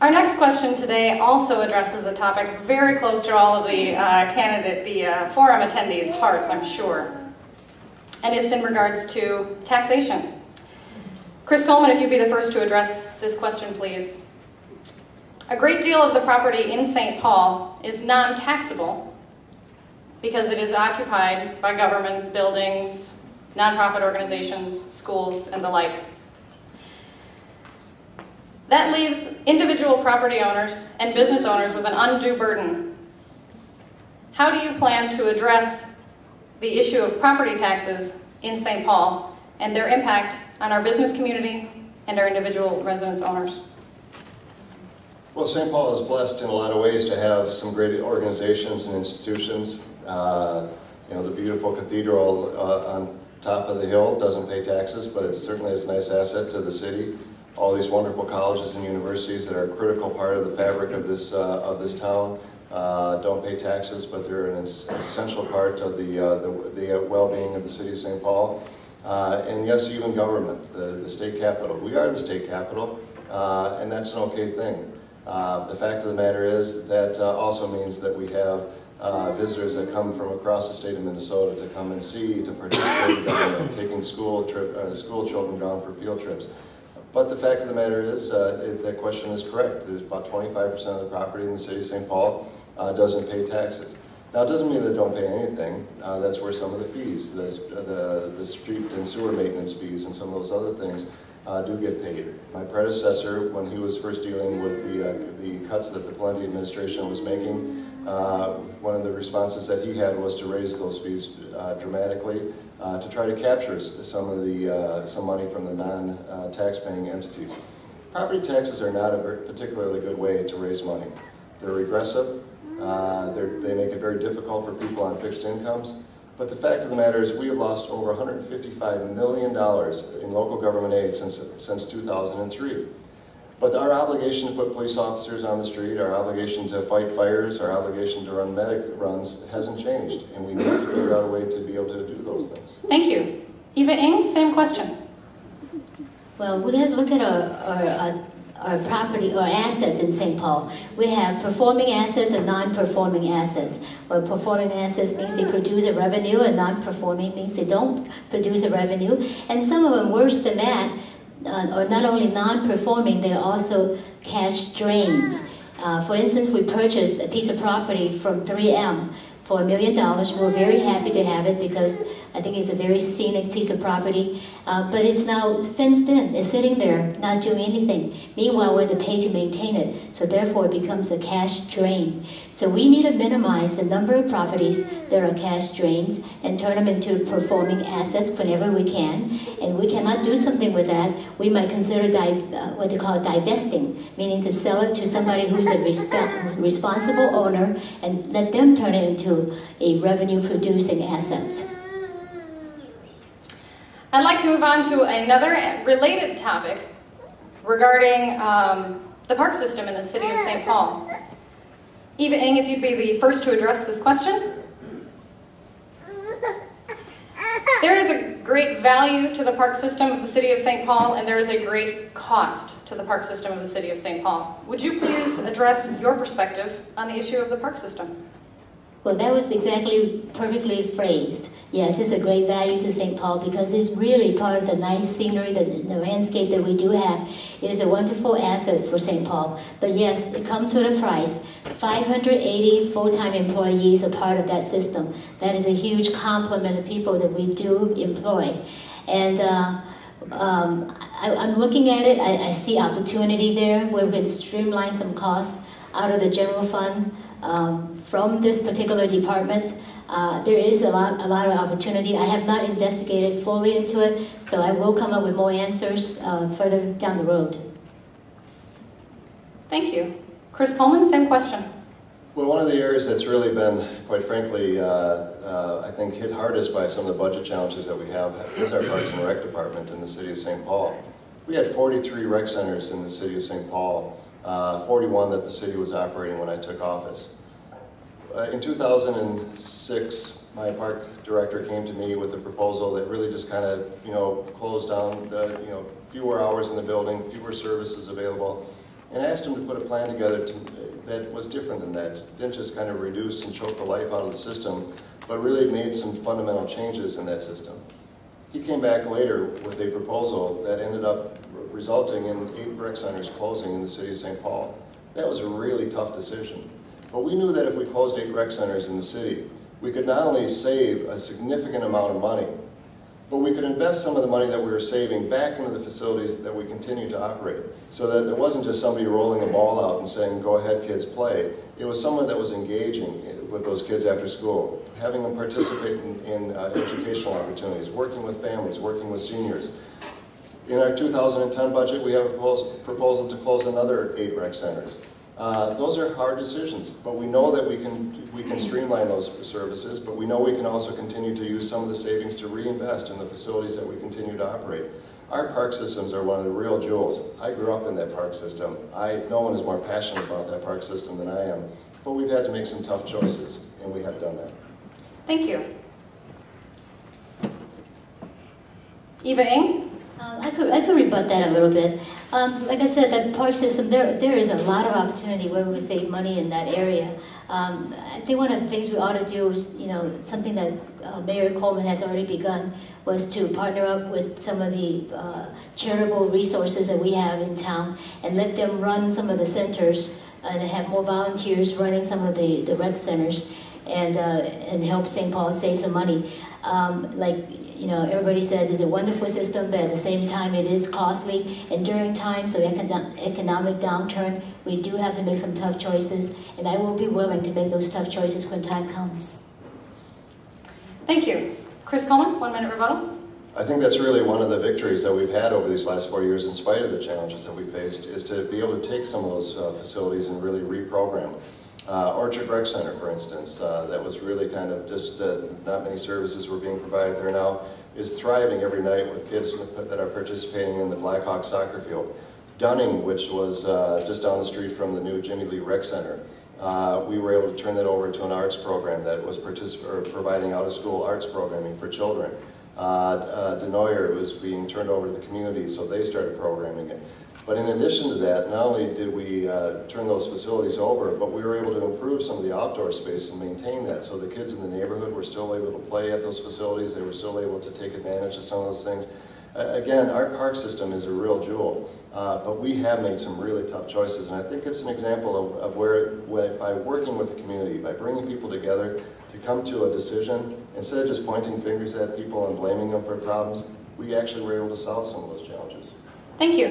Our next question today also addresses a topic very close to all of the forum attendees' hearts, I'm sure. And it's in regards to taxation. Chris Coleman, if you'd be the first to address this question, please. A great deal of the property in St. Paul is non-taxable because it is occupied by government, buildings, nonprofit organizations, schools, and the like. That leaves individual property owners and business owners with an undue burden. How do you plan to address the issue of property taxes in St. Paul and their impact on our business community and our individual residence owners? Well, St. Paul is blessed in a lot of ways to have some great organizations and institutions. The beautiful cathedral on top of the hill doesn't pay taxes, but it certainly is a nice asset to the city. All these wonderful colleges and universities that are a critical part of the fabric of this town don't pay taxes, but they're an essential part of the well-being of the city of St. Paul. And yes, even government, the state capitol. We are the state capitol, and that's an okay thing. The fact of the matter is that also means that we have visitors that come from across the state of Minnesota to come and see, to participate in government, taking school children down for field trips. But the fact of the matter is, that question is correct. There's about 25% of the property in the city of St. Paul doesn't pay taxes. Now, it doesn't mean they don't pay anything. That's where some of the fees, the street and sewer maintenance fees and some of those other things do get paid. My predecessor, when he was first dealing with the cuts that the Plenty administration was making, one of the responses that he had was to raise those fees dramatically to try to capture some money from the non-tax-paying entities. Property taxes are not a particularly good way to raise money. They're regressive. They make it very difficult for people on fixed incomes. But the fact of the matter is we have lost over $155 million in local government aid since 2003. But our obligation to put police officers on the street, our obligation to fight fires, our obligation to run medic runs hasn't changed. And we need to figure out a way to be able to do those things. Thank you. Eva Ing, same question. Well, we have to look at our property or assets in St. Paul. We have performing assets and non-performing assets. Well, performing assets means they produce a revenue, and non-performing means they don't produce a revenue. And some of them, worse than that, are not only non-performing, they're also cash drains. For instance, we purchased a piece of property from 3M for $1 million. We're very happy to have it because I think it's a very scenic piece of property, but it's now fenced in. It's sitting there, not doing anything. Meanwhile, we have to pay to maintain it, so therefore it becomes a cash drain. So we need to minimize the number of properties that are cash drains and turn them into performing assets whenever we can. And we cannot do something with that. We might consider what they call divesting, meaning to sell it to somebody who's a responsible owner and let them turn it into a revenue-producing asset. I'd like to move on to another related topic regarding the park system in the city of St. Paul. Eva Ing, if you'd be the first to address this question. There is a great value to the park system of the city of St. Paul, and there is a great cost to the park system of the city of St. Paul. Would you please address your perspective on the issue of the park system? Well, that was exactly perfectly phrased. Yes, it's a great value to St. Paul because it's really part of the nice scenery, the landscape that we do have. It is a wonderful asset for St. Paul. But yes, it comes with a price. 580 full-time employees are part of that system. That is a huge complement of people that we do employ. And I'm looking at it, I see opportunity there where we can streamline some costs out of the general fund from this particular department. There is a lot of opportunity. I have not investigated fully into it, so I will come up with more answers further down the road. Thank you. Chris Coleman, same question. Well, one of the areas that's really been, quite frankly, I think hit hardest by some of the budget challenges that we have is our Parks and Rec department in the city of St. Paul. We had 43 rec centers in the city of St. Paul, 41 that the city was operating when I took office. In 2006, my park director came to me with a proposal that really just kind of, closed down, fewer hours in the building, fewer services available. And I asked them to put a plan together that was different than that. Didn't just kind of reduce and choke the life out of the system, but really made some fundamental changes in that system. He came back later with a proposal that ended up resulting in 8 rec centers closing in the city of St. Paul. That was a really tough decision. But we knew that if we closed 8 rec centers in the city, we could not only save a significant amount of money, but we could invest some of the money that we were saving back into the facilities that we continue to operate. So that it wasn't just somebody rolling a ball out and saying, go ahead kids, play. It was someone that was engaging with those kids after school, having them participate in educational opportunities, working with families, working with seniors. In our 2010 budget, we have a proposal to close another 8 rec centers. Those are hard decisions, but we know that we can streamline those services, but we know we can also continue to use some of the savings to reinvest in the facilities that we continue to operate. Our park systems are one of the real jewels. I grew up in that park system. No one is more passionate about that park system than I am, but we've had to make some tough choices, and we have done that. Thank you. Eva Ng? I could rebut that a little bit. Like I said, that park system, there is a lot of opportunity where we save money in that area. I think one of the things we ought to do is, something that Mayor Coleman has already begun, was to partner up with some of the charitable resources that we have in town and let them run some of the centers and have more volunteers running some of the rec centers and help St. Paul save some money. Everybody says it's a wonderful system, but at the same time it is costly. And during times of economic downturn, we do have to make some tough choices, and I will be willing to make those tough choices when time comes. Thank you. Chris Coleman, 1 minute rebuttal. I think that's really one of the victories that we've had over these last 4 years, in spite of the challenges that we faced, is to be able to take some of those facilities and really reprogram them. Orchard Rec Center, for instance, that was really kind of just not many services were being provided there now, is thriving every night with kids that are participating in the Blackhawk soccer field. Dunning, which was just down the street from the new Jimmy Lee Rec Center, we were able to turn that over to an arts program that was providing out-of-school arts programming for children. Denoyer was being turned over to the community, so they started programming it. But in addition to that, not only did we turn those facilities over, but we were able to improve some of the outdoor space and maintain that. So the kids in the neighborhood were still able to play at those facilities. They were still able to take advantage of some of those things. Again, our park system is a real jewel, but we have made some really tough choices. And I think it's an example of where by working with the community, by bringing people together to come to a decision, instead of just pointing fingers at people and blaming them for problems, we actually were able to solve some of those challenges. Thank you.